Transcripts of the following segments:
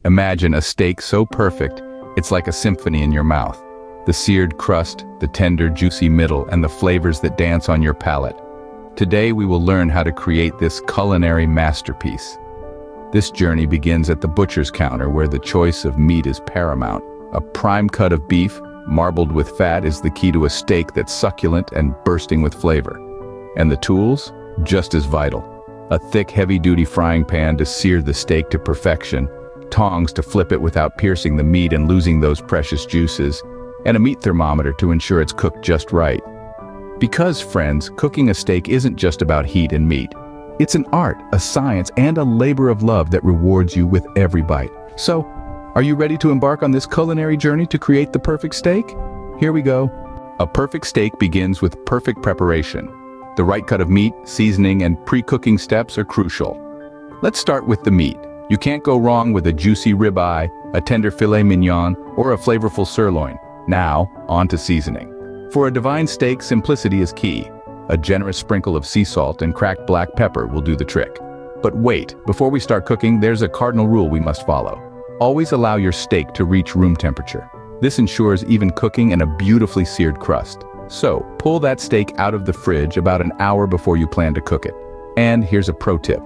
Imagine a steak so perfect, it's like a symphony in your mouth. The seared crust, the tender, juicy middle, and the flavors that dance on your palate. Today we will learn how to create this culinary masterpiece. This journey begins at the butcher's counter, where the choice of meat is paramount. A prime cut of beef, marbled with fat, is the key to a steak that's succulent and bursting with flavor. And the tools? Just as vital. A thick, heavy-duty frying pan to sear the steak to perfection, tongs to flip it without piercing the meat and losing those precious juices, and a meat thermometer to ensure it's cooked just right. Because, friends, cooking a steak isn't just about heat and meat. It's an art, a science, and a labor of love that rewards you with every bite. So, are you ready to embark on this culinary journey to create the perfect steak? Here we go. A perfect steak begins with perfect preparation. The right cut of meat, seasoning, and pre-cooking steps are crucial. Let's start with the meat. You can't go wrong with a juicy ribeye, a tender filet mignon, or a flavorful sirloin. Now, on to seasoning. For a divine steak, simplicity is key. A generous sprinkle of sea salt and cracked black pepper will do the trick. But wait, before we start cooking, there's a cardinal rule we must follow. Always allow your steak to reach room temperature. This ensures even cooking and a beautifully seared crust. So, pull that steak out of the fridge about an hour before you plan to cook it. And here's a pro tip.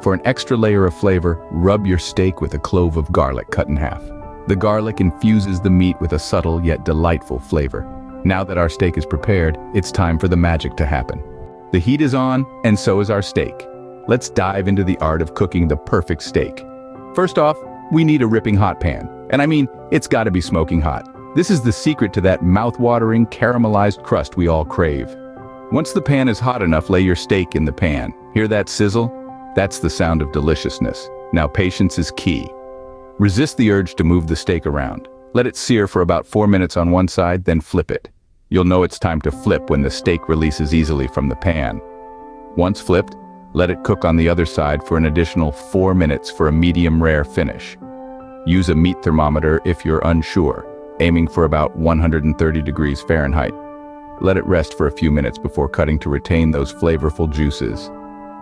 For an extra layer of flavor, rub your steak with a clove of garlic cut in half. The garlic infuses the meat with a subtle yet delightful flavor. Now that our steak is prepared, it's time for the magic to happen. The heat is on, and so is our steak. Let's dive into the art of cooking the perfect steak. First off, we need a ripping hot pan. And I mean, it's gotta be smoking hot. This is the secret to that mouth-watering, caramelized crust we all crave. Once the pan is hot enough, lay your steak in the pan. Hear that sizzle? That's the sound of deliciousness. Now patience is key. Resist the urge to move the steak around. Let it sear for about 4 minutes on one side, then flip it. You'll know it's time to flip when the steak releases easily from the pan. Once flipped, let it cook on the other side for an additional 4 minutes for a medium rare finish. Use a meat thermometer if you're unsure, aiming for about 130 degrees Fahrenheit. Let it rest for a few minutes before cutting to retain those flavorful juices.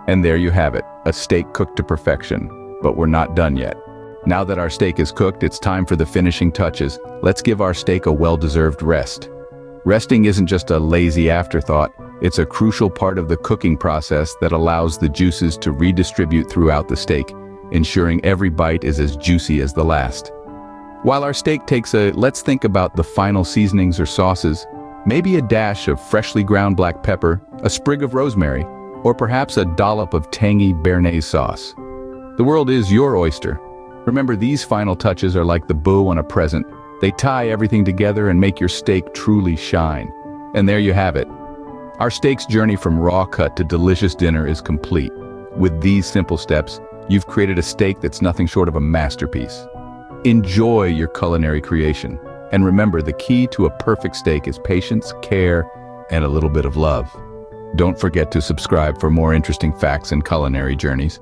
And there you have it, a steak cooked to perfection. But we're not done yet. Now that our steak is cooked, it's time for the finishing touches. Let's give our steak a well-deserved rest. Resting isn't just a lazy afterthought, it's a crucial part of the cooking process that allows the juices to redistribute throughout the steak, ensuring every bite is as juicy as the last. While our steak takes let's think about the final seasonings or sauces. Maybe a dash of freshly ground black pepper, a sprig of rosemary, or perhaps a dollop of tangy béarnaise sauce. The world is your oyster. Remember, these final touches are like the bow on a present. They tie everything together and make your steak truly shine. And there you have it. Our steak's journey from raw cut to delicious dinner is complete. With these simple steps, you've created a steak that's nothing short of a masterpiece. Enjoy your culinary creation. And remember, the key to a perfect steak is patience, care, and a little bit of love. Don't forget to subscribe for more interesting facts and culinary journeys.